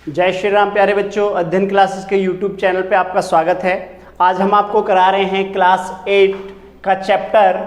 जय श्री राम प्यारे बच्चों, अध्ययन क्लासेस के YouTube चैनल पे आपका स्वागत है। आज हम आपको करा रहे हैं क्लास 8 का चैप्टर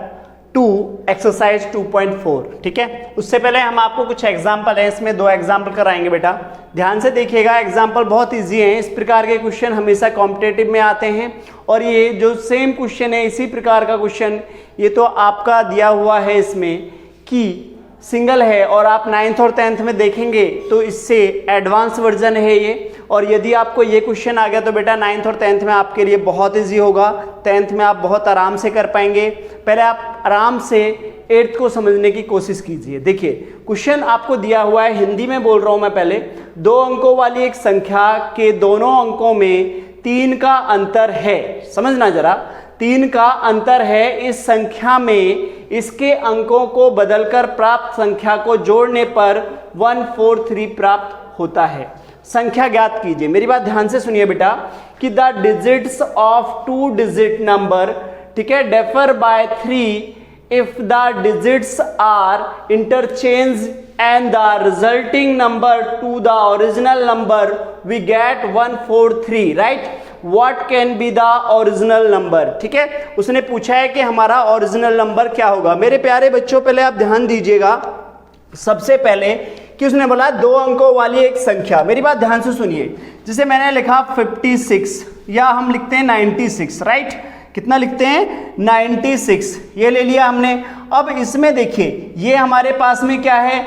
2 एक्सरसाइज 2.4। ठीक है, उससे पहले हम आपको कुछ एग्जाम्पल है, इसमें 2 एग्जाम्पल कराएंगे। बेटा ध्यान से देखिएगा, एग्जाम्पल बहुत ईजी है। इस प्रकार के क्वेश्चन हमेशा कॉम्पिटेटिव में आते हैं और ये जो सेम क्वेश्चन है, इसी प्रकार का क्वेश्चन ये तो आपका दिया हुआ है इसमें कि सिंगल है और आप 9th और 10th में देखेंगे तो इससे एडवांस वर्जन है ये। और यदि आपको ये क्वेश्चन आ गया तो बेटा 9th और 10th में आपके लिए बहुत इजी होगा, 10th में आप बहुत आराम से कर पाएंगे। पहले आप आराम से 8th को समझने की कोशिश कीजिए। देखिए क्वेश्चन आपको दिया हुआ है, हिंदी में बोल रहा हूँ मैं। पहले 2 अंकों वाली एक संख्या के दोनों अंकों में 3 का अंतर है। समझना जरा, 3 का अंतर है इस संख्या में, इसके अंकों को बदलकर प्राप्त संख्या को जोड़ने पर 143 प्राप्त होता है। संख्या ज्ञात कीजिए। मेरी बात ध्यान से सुनिए बेटा कि the digits of 2 digit number, ठीक है, differ by 3 if the digits are interchange and the resulting number to the original number we get 143, right? What can be the original number? ठीक है, उसने पूछा है कि हमारा ओरिजिनल नंबर क्या होगा। मेरे प्यारे बच्चों पहले आप ध्यान दीजिएगा, सबसे पहले कि उसने बोला 2 अंकों वाली एक संख्या। मेरी बात ध्यान से सुनिए, जिसे मैंने लिखा 56 या हम लिखते हैं 96, राइट? कितना लिखते हैं? 96, ये ले लिया हमने। अब इसमें देखिए ये हमारे पास में क्या है?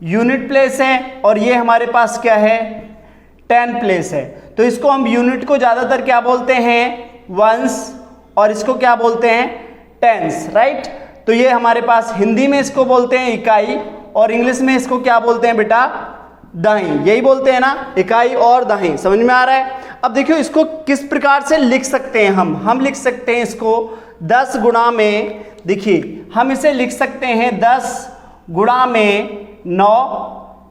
यूनिट प्लेस है और ये हमारे पास क्या है? 10 प्लेस है। तो इसको हम यूनिट को ज्यादातर क्या बोलते हैं? वंस, और इसको क्या बोलते हैं? Tense, right? तो ये हमारे पास हिंदी में इसको बोलते हैं इकाई और इंग्लिश में इसको क्या बोलते हैं बेटा? दहाई। यही बोलते हैं ना, इकाई और दहाई। समझ में आ रहा है? अब देखियो इसको किस प्रकार से लिख सकते हैं हम लिख सकते हैं इसको 10 गुणा में, देखिए हम इसे लिख सकते हैं 10 गुणा में 9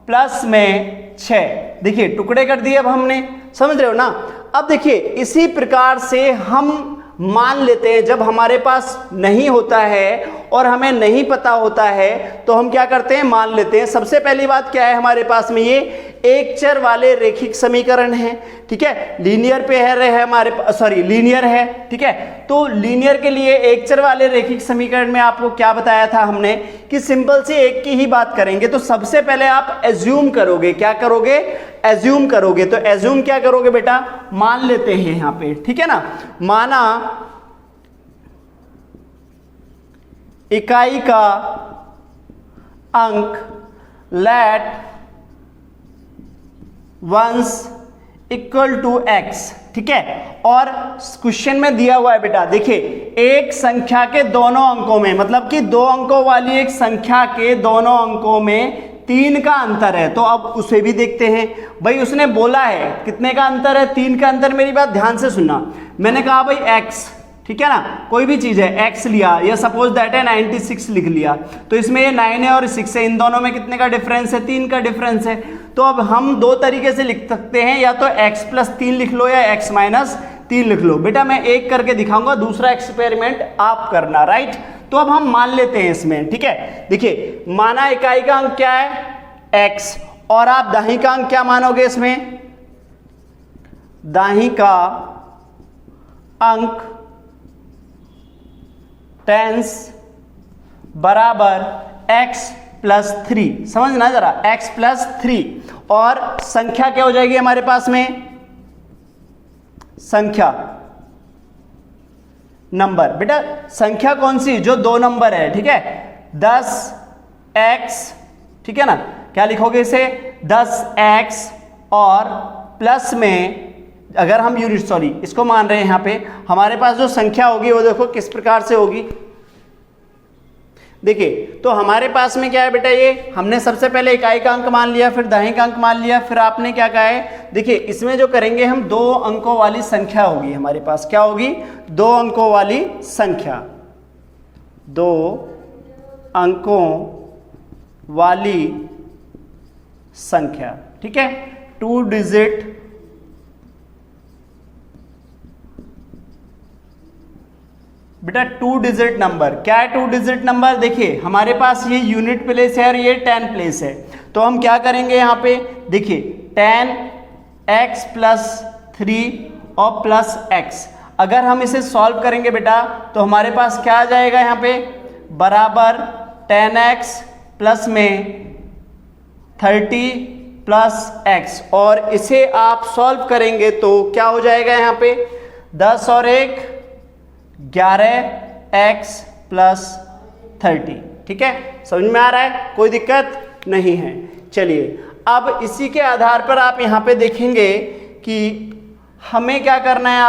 प्लस में 6। देखिए टुकड़े कर दिए अब हमने, समझ रहे हो ना? अब देखिए इसी प्रकार से हम मान लेते हैं, जब हमारे पास नहीं होता है और हमें नहीं पता होता है तो हम क्या करते हैं? मान लेते हैं। सबसे पहली बात क्या है हमारे पास में? ये एक चर वाले रेखिक समीकरण है, ठीक है, लीनियर पे है हमारे पास, सॉरी लीनियर है, ठीक है। तो लीनियर के लिए एक चर वाले रेखिक समीकरण में आपको क्या बताया था हमने कि सिंपल से एक की ही बात करेंगे। तो सबसे पहले आप एज्यूम करोगे, क्या करोगे? एज्यूम करोगे। तो एज्यूम क्या करोगे बेटा? मान लेते हैं यहां पे, ठीक है ना। माना इकाई का अंक let ones equal to x, ठीक है। और क्वेश्चन में दिया हुआ है बेटा, देखिए एक संख्या के दोनों अंकों में, मतलब कि 2 अंकों वाली एक संख्या के दोनों अंकों में 3 का अंतर है। तो अब उसे भी देखते हैं। भाई उसने बोला है कितने का अंतर है? 3 का अंतर। मेरी बात ध्यान से सुनना, मैंने कहा भाई x, ठीक है ना, कोई भी चीज है x लिया, या सपोज दैट है 96 लिख लिया, तो इसमें ये 9 है और 6 है, इन दोनों में कितने का डिफरेंस है? 3 का डिफरेंस है। तो अब हम 2 तरीके से लिख सकते हैं, या तो x + 3 लिख लो या x - 3 लिख लो। बेटा मैं एक करके दिखाऊंगा, दूसरा एक्सपेरिमेंट आप करना, राइट? तो अब हम मान लेते हैं इसमें, ठीक है। देखिए माना इकाई का अंक क्या है? x, और आप दाहिनी का अंक क्या मानोगे इसमें? दाहिनी का अंक टेंस बराबर x + 3। समझना जरा, x + 3, और संख्या क्या हो जाएगी हमारे पास में? संख्या नंबर। बेटा संख्या कौन सी? जो 2 नंबर है, ठीक है, 10x, ठीक है ना। क्या लिखोगे इसे? 10x, और प्लस में अगर हम यूनिट, सॉरी इसको मान रहे हैं यहाँ पे, हमारे पास जो संख्या होगी वो देखो किस प्रकार से होगी। देखिए तो हमारे पास में क्या है बेटा? ये हमने सबसे पहले इकाई का अंक मान लिया, फिर दाहिनी का अंक मान लिया, फिर आपने क्या कहा है? देखिए इसमें जो करेंगे हम 2 अंकों वाली संख्या होगी हमारे पास। क्या होगी? 2 अंकों वाली संख्या, 2 अंकों वाली संख्या, ठीक है, 2 डिजिट बेटा 2 डिजिट नंबर। क्या है 2 डिजिट नंबर? देखिए हमारे पास ये यूनिट प्लेस है और ये 10 प्लेस है, तो हम क्या करेंगे यहाँ पे? देखिए 10 x प्लस 3 और प्लस x। अगर हम इसे सॉल्व करेंगे बेटा तो हमारे पास क्या आ जाएगा यहाँ पे, बराबर 10x प्लस में 30 प्लस x, और इसे आप सॉल्व करेंगे तो क्या हो जाएगा यहाँ पे, 10 और 1 11x प्लस 30। ठीक है, समझ में आ रहा है, कोई दिक्कत नहीं है। चलिए अब इसी के आधार पर आप यहाँ पे देखेंगे कि हमें क्या करना है।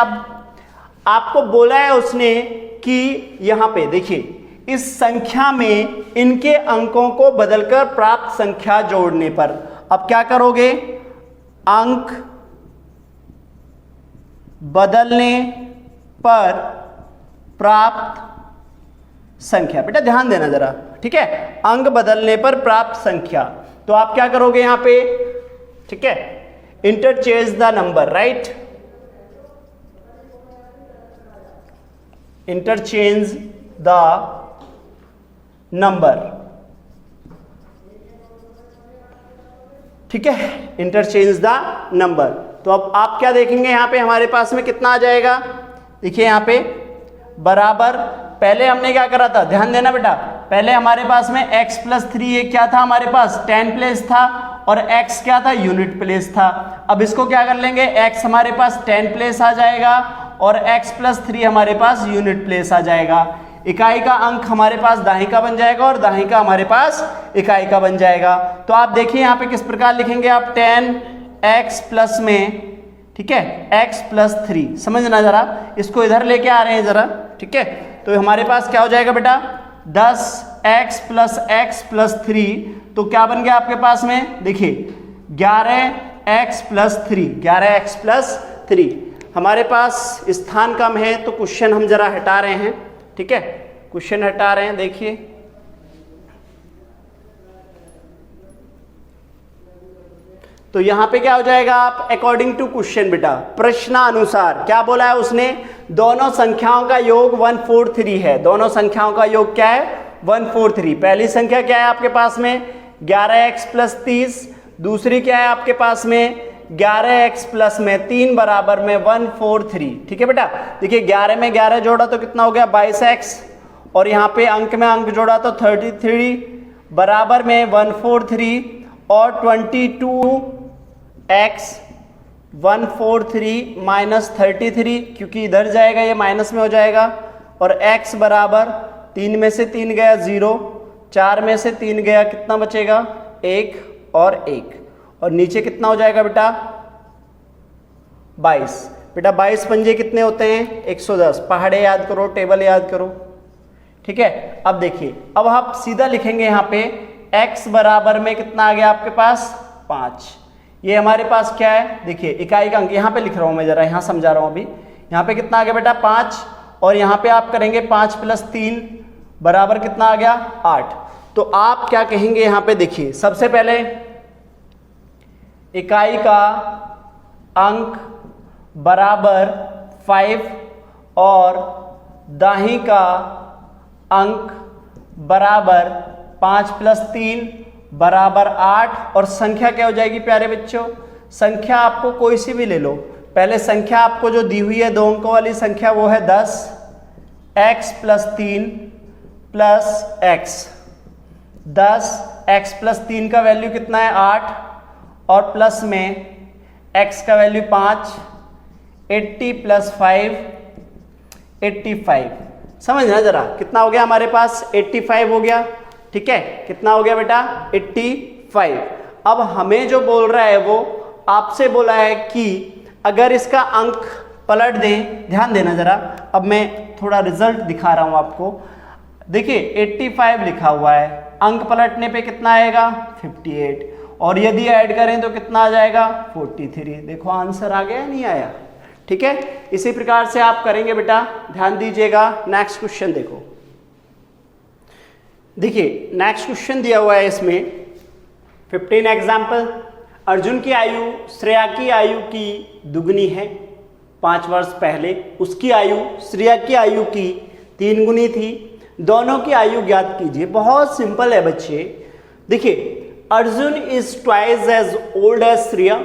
आपको बोला है उसने कि यहाँ पे देखिए, इस संख्या में इनके अंकों को बदलकर प्राप्त संख्या जोड़ने पर, अब क्या करोगे, अंक बदलने पर प्राप्त संख्या। बेटा ध्यान देना जरा, ठीक है, अंक बदलने पर प्राप्त संख्या। तो आप क्या करोगे यहां पे, ठीक है, interchange the number, right, interchange the number, ठीक है, इंटरचेंज द नंबर। तो अब आप क्या देखेंगे यहां पे, हमारे पास में कितना आ जाएगा, देखिए यहां पे बराबर, पहले हमने क्या करा था, ध्यान देना बेटा, पहले हमारे पास में x प्लस 3 ये क्या था, हमारे पास 10 प्लेस था और x क्या था, यूनिट प्लेस था। अब इसको क्या कर लेंगे, x हमारे पास 10 प्लेस आ जाएगा और x प्लस 3 हमारे पास यूनिट प्लेस आ जाएगा। इकाई का अंक हमारे पास दाहिने का बन जाएगा और दाहिने का हमारे पास इकाई का बन जाएगा। तो आप देखिए यहाँ पे किस प्रकार लिखेंगे आप, 10x प्लस में, ठीक है, x प्लस 3, समझना जरा, इसको इधर लेके आ रहे हैं जरा, ठीक है। तो हमारे पास क्या हो जाएगा बेटा, 10x प्लस x प्लस 3, तो क्या बन गया आपके पास में, देखिए 11x प्लस 3, 11x प्लस 3। हमारे पास स्थान कम है तो क्वेश्चन हम जरा हटा रहे हैं, ठीक है, क्वेश्चन हटा रहे हैं, देखिए तो यहां पे क्या हो जाएगा, आप अकॉर्डिंग टू क्वेश्चन बेटा, प्रश्नानुसार क्या बोला है उसने, दोनों संख्याओं का योग 143 है। दोनों संख्याओं का योग क्या है, 143। पहली संख्या क्या है आपके पास में, 11x प्लस 30, दूसरी क्या है आपके पास में, 11x प्लस में 3 बराबर में 143। ठीक है बेटा, देखिए 11 में 11 जोड़ा तो कितना हो गया, 22x, और यहाँ पे अंक में अंक जोड़ा तो 33 बराबर में 143, और 22x 143 माइनस 33, क्योंकि इधर जाएगा ये माइनस में हो जाएगा, और x बराबर 3 में से 3 गया 0, 4 में से 3 गया, कितना बचेगा 1 और 1, और नीचे कितना हो जाएगा बेटा 22। बेटा 22 पंजे कितने होते हैं, 110। पहाड़े याद करो, टेबल याद करो, ठीक है। अब देखिए, अब आप सीधा लिखेंगे यहाँ पे x बराबर में कितना आ गया आपके पास 5। ये हमारे पास क्या है, देखिए इकाई का अंक यहाँ पे लिख रहा हूँ मैं, जरा यहाँ समझा रहा हूँ अभी। यहाँ पे कितना आ गया बेटा 5, और यहाँ पे आप करेंगे 5 प्लस 3 बराबर कितना आ गया 8। तो आप क्या कहेंगे यहाँ पे, देखिए सबसे पहले इकाई का अंक बराबर 5 और दाहिनी का अंक बराबर 5 प्लस 3 बराबर 8, और संख्या क्या हो जाएगी प्यारे बच्चों, संख्या आपको कोई सी भी ले लो। पहले संख्या आपको जो दी हुई है 2 अंकों वाली संख्या, वो है 10, x plus 3 plus x, 10 x plus 3 का वैल्यू कितना है 8, और प्लस में x का वैल्यू 5, 80 प्लस 5 85। समझना जरा, कितना हो गया हमारे पास 85 हो गया, ठीक है, कितना हो गया बेटा 85। अब हमें जो बोल रहा है वो आपसे बोला है कि अगर इसका अंक पलट दें, ध्यान देना जरा, अब मैं थोड़ा रिजल्ट दिखा रहा हूं आपको। देखिए 85 लिखा हुआ है, अंक पलटने पे कितना आएगा 58, और यदि ऐड करें तो कितना आ जाएगा 43। देखो आंसर आ गया नहीं आया, ठीक है। इसी प्रकार से आप करेंगे बेटा, ध्यान दीजिएगा। नेक्स्ट क्वेश्चन देखो, देखिए नेक्स्ट क्वेश्चन दिया हुआ है इसमें 15 एग्जाम्पल। अर्जुन की आयु श्रेया की आयु की दुगनी है 5 वर्ष पहले, उसकी आयु श्रेया की आयु की 3 गुनी थी, दोनों की आयु ज्ञात कीजिए। बहुत सिंपल है बच्चे, देखिए Arjun is twice as old as Shreya,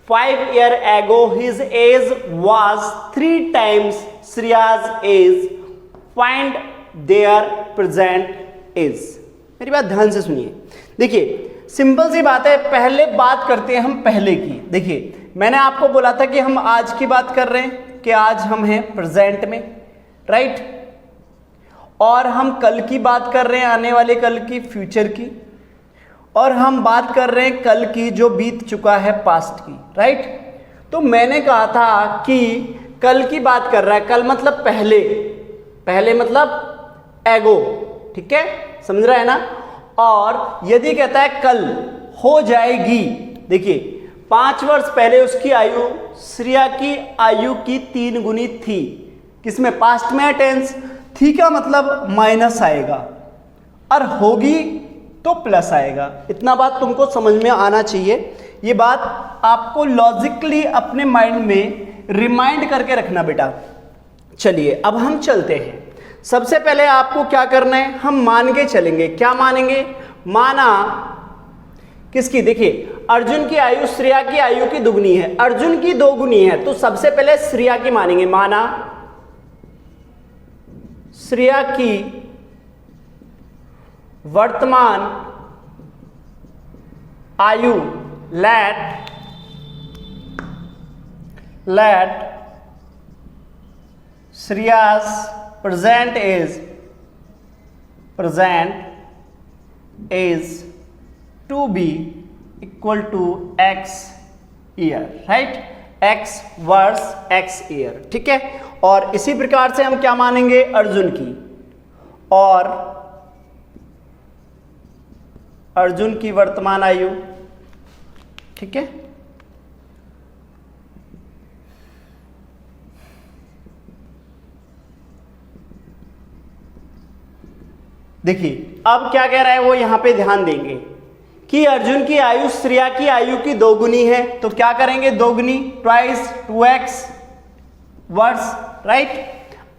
5 year ago his age was 3 times Shreya's age. Find their present age. मेरी बात ध्यान से सुनिए। देखिए सिंपल सी बात है, पहले बात करते हैं हम पहले की। देखिए मैंने आपको बोला था कि हम आज की बात कर रहे हैं कि आज हम हैं प्रेजेंट में, राइट, और हम कल की बात कर रहे हैं, आने वाले कल की, फ्यूचर की, और हम बात कर रहे हैं कल की जो बीत चुका है, पास्ट की, राइट। तो मैंने कहा था कि कल की बात कर रहा है, कल मतलब पहले, पहले मतलब एगो, ठीक है, समझ रहा है ना। और यदि कहता है कल हो जाएगी, देखिए 5 वर्ष पहले उसकी आयु श्रेया की आयु की 3 गुनी थी। किसमें? पास्ट में टेंस। थी का मतलब माइनस आएगा और होगी तो प्लस आएगा। इतना बात तुमको समझ में आना चाहिए। ये बात आपको लॉजिकली अपने माइंड में रिमाइंड करके रखना बेटा। चलिए अब हम चलते हैं। सबसे पहले आपको क्या करना है, हम मान के चलेंगे। क्या मानेंगे? माना किसकी? देखिए अर्जुन की आयु श्रेया की आयु की दुगनी है, अर्जुन की 2 गुनी है, तो सबसे पहले श्रेया की मानेंगे। माना श्रेया की वर्तमान आयु, late Shreya's present is to be equal to x year, right? x वर्ष x year, ठीक है। और इसी प्रकार से हम क्या मानेंगे? अर्जुन की, और अर्जुन की वर्तमान आयु, ठीक है। देखिए अब क्या कह रहा है वो, यहां पे ध्यान देंगे कि अर्जुन की आयु श्रेया की आयु की 2 गुनी है, तो क्या करेंगे? 2 गुनी, ट्वाइस 2x वर्ष, राइट।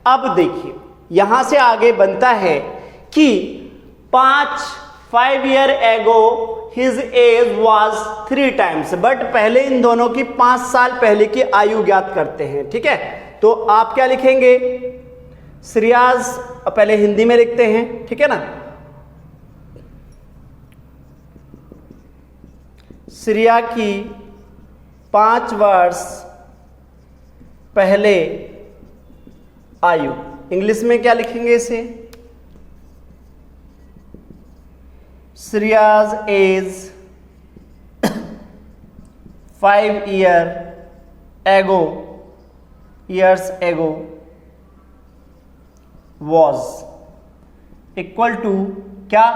अब देखिए यहां से आगे बनता है कि 5 year ago his age was 3 times, but पहले इन दोनों की 5 साल पहले की आयु ज्ञात करते हैं, ठीक है। तो आप क्या लिखेंगे? श्रेयास, पहले हिंदी में लिखते हैं, ठीक है ना। श्रेया की 5 वर्ष पहले आयु, इंग्लिश में क्या लिखेंगे इसे? Shreya's age 5 years ago was equal to क्या?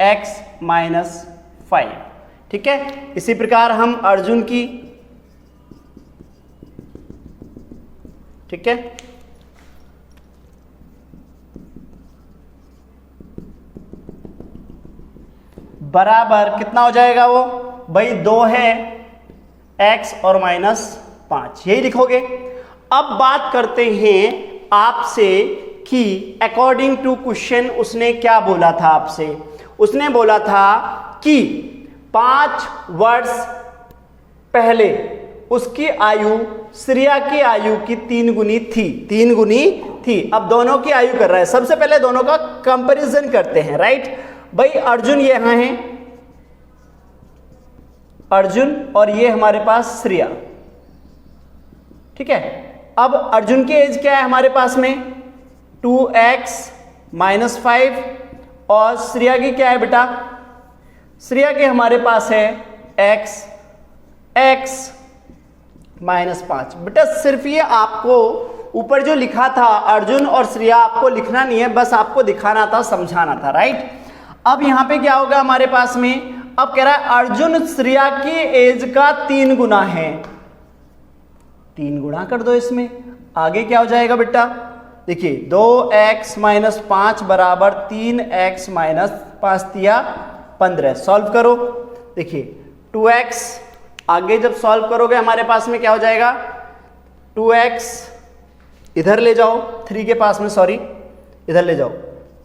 x - 5, ठीक है। इसी प्रकार हम अर्जुन की, ठीक है, बराबर कितना हो जाएगा वो भाई? 2 है x और -5, यही लिखोगे। अब बात करते हैं आपसे कि अकॉर्डिंग टू क्वेश्चन उसने क्या बोला था आपसे? उसने बोला था कि 5 वर्ष पहले उसकी आयु श्रेया की आयु की 3 गुनी थी, 3 गुनी थी। अब दोनों की आयु कर रहा है, सबसे पहले दोनों का कंपैरिजन करते हैं, राइट। भाई अर्जुन यहां है, अर्जुन, और ये हमारे पास श्रेया, ठीक है। अब अर्जुन की एज क्या है हमारे पास में? 2x - 5, और श्रेया की क्या है बेटा? श्रेया के हमारे पास है x -5। बेटा सिर्फ ये आपको ऊपर जो लिखा था अर्जुन और श्रेया आपको लिखना नहीं है, बस आपको दिखाना था, समझाना था, राइट। अब यहां पे क्या होगा हमारे पास में? अब कह रहा है अर्जुन श्रेया की एज का 3 गुना है, 3 गुना कर दो इसमें। आगे क्या हो जाएगा बेटा? देखिए 2x - 5 बराबर 3x - 5 दिया 15। सॉल्व करो। देखिए 2x, आगे जब सॉल्व करोगे हमारे पास में क्या हो जाएगा? 2x इधर ले जाओ, 3 के पास में, सॉरी इधर ले जाओ,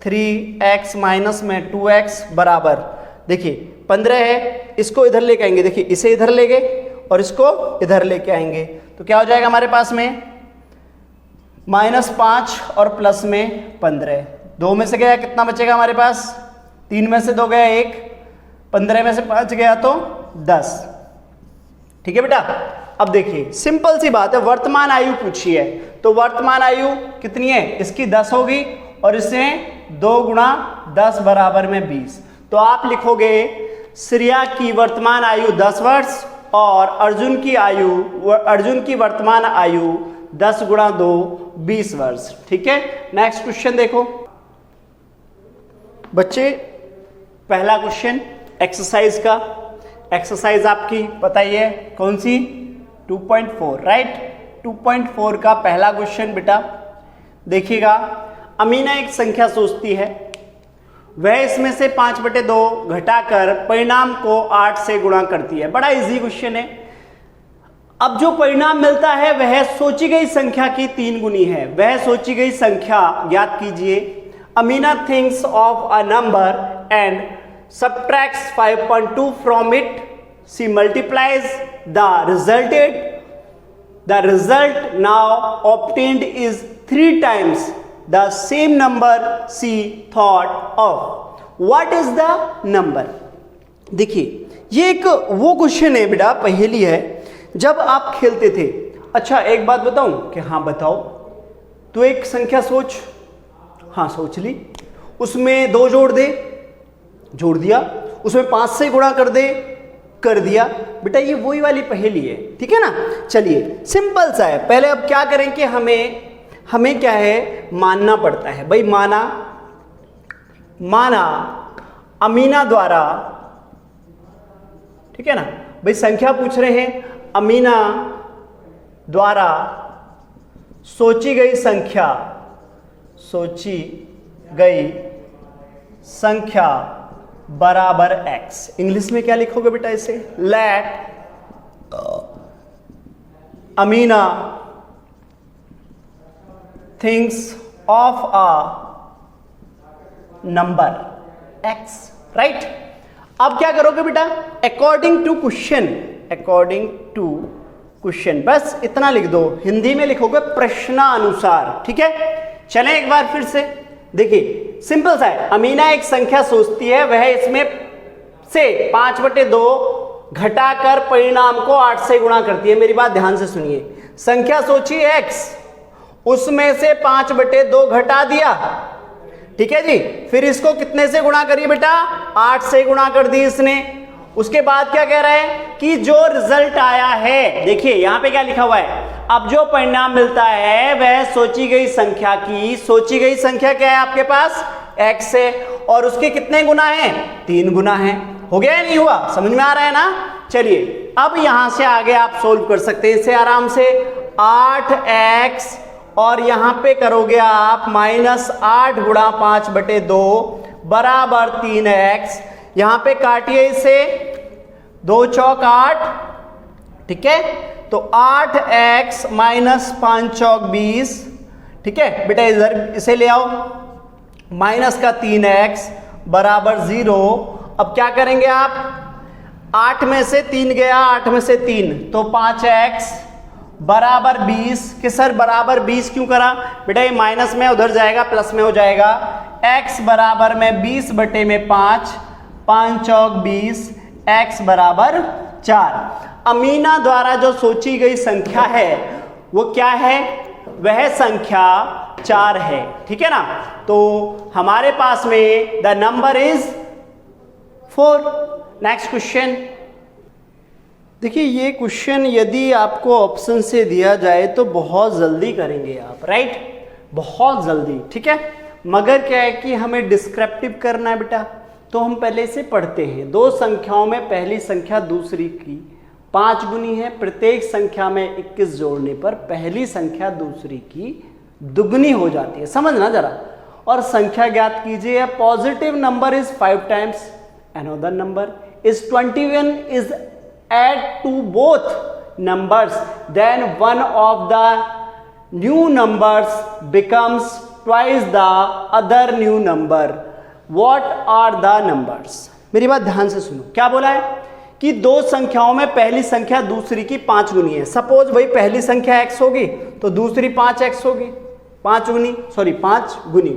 3x माइनस में 2x बराबर, देखिए 15 है, इसको इधर लेके आएंगे, देखिए इसे इधर ले गए और इसको इधर लेके आएंगे तो क्या हो जाएगा हमारे पास में -5 और प्लस में 15। 2 में से गया कितना बचेगा हमारे पास, 3 में से 2 गया 1, 15 में से 5 गया तो 10। ठीक है बेटा। अब देखिए सिंपल सी बात है, वर्तमान आयु पूछी है तो वर्तमान आयु कितनी है, इसकी 10 होगी और इसमें 2 गुणा 10 बराबर में 20। तो आप लिखोगे श्रेया की वर्तमान आयु 10 वर्ष और अर्जुन की वर्तमान आयु 10 गुणा 2 20 वर्ष। ठीक है। नेक्स्ट क्वेश्चन देखो बच्चे, पहला क्वेश्चन एक्सरसाइज का। एक्सरसाइज आपकी पता ही है कौन सी, 2.4 राइट। 2.4 का पहला क्वेश्चन बेटा देखिएगा, अमीना एक संख्या सोचती है, वह इसमें से 5/2 घटाकर परिणाम को 8 से गुणा करती है। बड़ा इजी क्वेश्चन है। अब जो परिणाम मिलता है वह सोची गई संख्या की 3 गुनी है। वह सोची गई संख्या ज्ञात कीजिए। Amina thinks of a number and subtracts 5.2 from it. She multiplies the result now obtained is 3 times the same number she thought of. What is the number? देखिए ये एक वो क्वेश्चन है बेटा, पहेली है जब आप खेलते थे। अच्छा एक बात बताऊं कि हाँ बताओ, तो एक संख्या सोच, हाँ सोच ली, उसमें 2 जोड़ दे, जोड़ दिया, उसमें 5 से गुणा कर दे, कर दिया। बेटा ये वही वाली पहेली है। ठीक है ना। चलिए सिंपल सा है। पहले अब क्या करें कि हमें क्या है, मानना पड़ता है भाई। माना अमीना द्वारा, ठीक है ना भाई, संख्या पूछ रहे हैं, अमीना द्वारा सोची गई संख्या बराबर x। इंग्लिश में क्या लिखोगे बेटा इसे, let Amina thinks of a number x, right. अब क्या करोगे बेटा, अकॉर्डिंग टू क्वेश्चन, बस इतना लिख दो, हिंदी में लिखोगे प्रश्नानुसार। ठीक है। चलें एक बार फिर से देखिए, सिंपल सा है। अमीना एक संख्या सोचती है, वह इसमें से 5/2 घटाकर परिणाम को 8 से गुणा करती है। मेरी बात ध्यान से सुनिए, संख्या सोची x, उसमें से 5/2 घटा दिया। ठीक है जी। फिर इसको कितने से गुणा करिए बेटा, 8 से गुणा कर दी इसने। उसके बाद क्या कह रहा है कि जो रिजल्ट आया है, देखिए यहां पे क्या लिखा हुआ है, अब जो परिणाम मिलता है वह सोची गई संख्या क्या है आपके पास, x है, और उसके कितने गुना हैं, 3 गुना हैं। हो गया या नहीं हुआ, समझ में आ रहा है ना। चलिए अब यहां से आगे आप सोल्व कर सकते हैं इसे आराम से। 8x और यहां पे करोगे आप -8 गुणा 5/2 बराबर 3x। यहां पे काटिए इसे, 2 चौक 8, ठीक है। तो 8x - 5 चौक 20, ठीक है बेटा। इधर इसे ले आओ, माइनस का 3x बराबर 0। अब क्या करेंगे आप, 8 में से 3 गया, 8 में से 3 तो 5x बराबर 20। कि सर बराबर 20 क्यों करा बेटा, ये माइनस में उधर जाएगा, प्लस में हो जाएगा। x बराबर में 20/5, 5 चौक 20, x बराबर 4। अमीना द्वारा जो सोची गई संख्या है वो क्या है, वह संख्या 4 है। ठीक है ना। तो हमारे पास में the number is 4। Next question देखिए, ये क्वेश्चन यदि आपको ऑप्शन से दिया जाए तो बहुत जल्दी करेंगे आप, राइट, बहुत जल्दी। ठीक है। मगर क्या है कि हमें डिस्क्रिप्टिव करना है बेटा, तो हम पहले से पढ़ते हैं। 2 संख्याओं में पहली संख्या दूसरी की 5 गुनी है। प्रत्येक संख्या में 21 जोड़ने पर पहली संख्या दूसरी की दुगनी हो जाती है। समझना जरा। और संख्या ज्ञात कीजिए। Positive number is 5 times another number is 21 is add to both numbers, then one of the new numbers becomes twice the other new number. What are the numbers? मेरी बात ध्यान से सुनो, क्या बोला है कि दो संख्याओं में पहली संख्या दूसरी की 5 गुनी है। सपोज भाई पहली संख्या x होगी तो दूसरी 5x होगी, 5 गुनी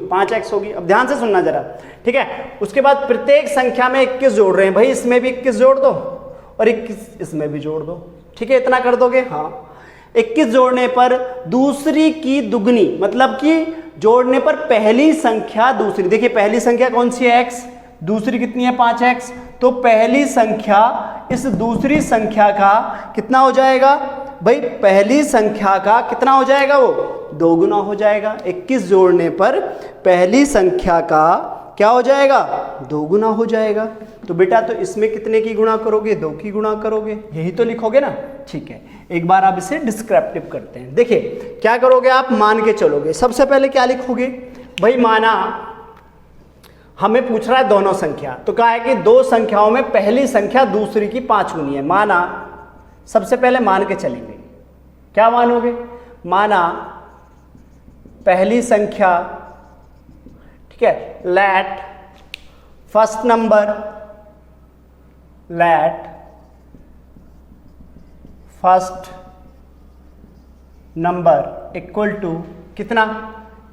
5x होगी। अब ध्यान से सुनना जरा, ठीक है। उसके बाद प्रत्येक संख्या में 21 जोड़ रहे हैं भाई, इसमें भी 21 जोड़ दो और 21 इसमें भी जोड़ दो, ठीक है। इतना कर दोगे, हाँ। 21 जोड़ने पर दूसरी की दुगनी, मतलब कि जोड़ने पर पहली संख्या दूसरी, देखिए पहली संख्या कौन सी है x, दूसरी कितनी है 5x, तो पहली संख्या इस दूसरी संख्या का कितना हो जाएगा भाई, पहली संख्या का कितना हो जाएगा, वो 2 गुना हो जाएगा। 21 जोड़ने पर पहली संख्या का क्या हो जाएगा, 2 गुना हो जाएगा। तो बेटा तो इसमें कितने की गुणा करोगे, 2 की गुणा करोगे, यही तो लिखोगे ना, ठीक है। एक बार आप इसे डिस्क्रिप्टिव करते हैं। देखिए क्या करोगे आप, मान के चलोगे। सबसे पहले क्या लिखोगे भाई, माना हमें पूछ रहा है दोनों संख्या, तो कहा है कि दो संख्याओं में पहली संख्या दूसरी की 5 गुनी है। माना, सबसे पहले मान के चलेंगे, क्या मानोगे, माना पहली संख्या, ठीक है, let first number equal to कितना,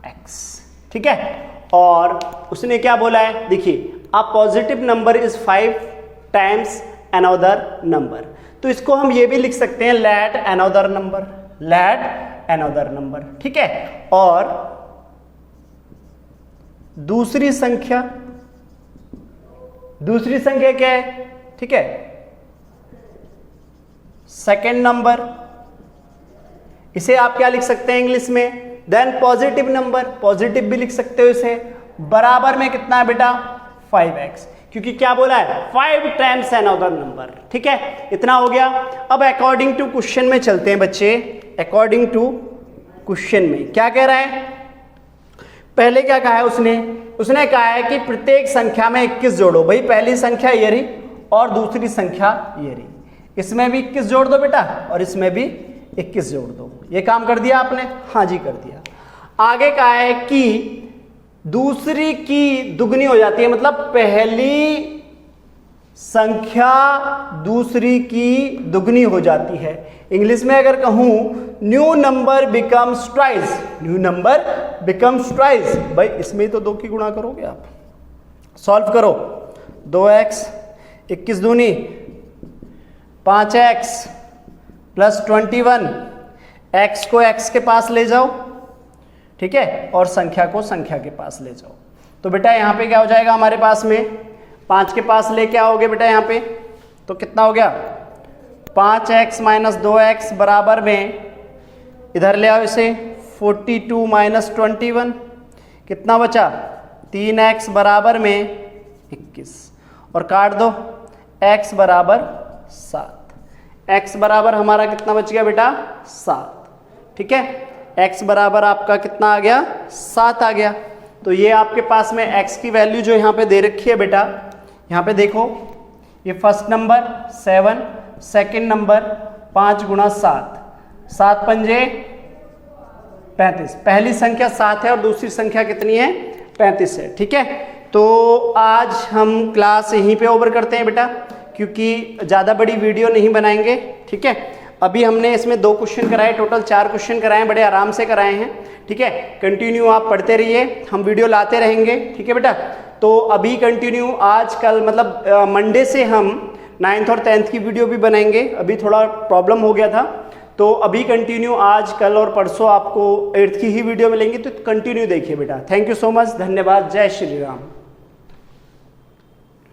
x, ठीक है। और उसने क्या बोला है, देखिए a positive number is 5 times another number, तो इसको हम ये भी लिख सकते हैं लेट अनदर नंबर, ठीक है। और दूसरी संख्या क्या है, ठीक है, सेकेंड नंबर, इसे आप क्या लिख सकते हैं इंग्लिश में, देन पॉजिटिव नंबर, पॉजिटिव भी लिख सकते हो इसे, बराबर में कितना है बेटा 5x, क्योंकि क्या बोला है 5 टाइम्स अनदर नंबर, ठीक है। इतना हो गया। अब अकॉर्डिंग टू क्वेश्चन में चलते हैं बच्चे। अकॉर्डिंग टू क्वेश्चन में क्या कह रहा है, पहले क्या कहा है उसने कहा है कि प्रत्येक संख्या में 21 जोड़ो। भाई पहली संख्या ये रही और दूसरी संख्या ये रही, इसमें भी 21 जोड़ दो बेटा और इसमें भी 21 जोड़ दो। ये काम कर दिया आपने, हाँ जी कर दिया। आगे कहा है कि दूसरी की दुगनी हो जाती है, मतलब पहली संख्या दूसरी की दुगनी हो जाती है। इंग्लिश में अगर कहूं न्यू नंबर बिकम्स ट्वाइस, भाई इसमें तो 2 की गुणा करोगे आप। सॉल्व करो, 2x 21 दूनी 5x प्लस 21, x को x के पास ले जाओ, ठीक है, और संख्या को संख्या के पास ले जाओ। तो बेटा यहाँ पे क्या हो जाएगा हमारे पास में, 5 के पास ले क्या आओगे बेटा यहाँ पे, तो कितना हो गया 5x माइनस 2x बराबर में, इधर ले आओ इसे 42 माइनस 21, कितना बचा 3x बराबर में 21, और काट दो x बराबर 7। x बराबर हमारा कितना बच गया बेटा 7, ठीक है। x बराबर आपका कितना आ गया 7 आ गया। तो ये आपके पास में x की वैल्यू जो यहाँ पे दे रखी है बेटा, यहाँ पे देखो, ये फर्स्ट नंबर 7, सेकंड नंबर 5 गुणा 7, 7 पंजे 35, पहली संख्या 7 है और दूसरी संख्या कितनी है 35 है, ठीक है। तो आज हम क्लास यहीं पे ओवर करते हैं बेटा, क्योंकि ज़्यादा बड़ी वीडियो नहीं बनाएंगे, ठीक है। अभी हमने इसमें 2 क्वेश्चन कराए, टोटल 4 क्वेश्चन कराए, बड़े आराम से कराए हैं, ठीक है। कंटिन्यू आप पढ़ते रहिए, हम वीडियो लाते रहेंगे, ठीक है बेटा। तो अभी कंटिन्यू आज कल मतलब मंडे से हम 9th और 10th की वीडियो भी बनाएंगे। अभी थोड़ा प्रॉब्लम हो गया था, तो अभी कंटिन्यू आज कल और परसों आपको 8th की ही वीडियो मिलेंगी, तो कंटिन्यू देखिए बेटा। थैंक यू सो मच, धन्यवाद, जय श्री राम।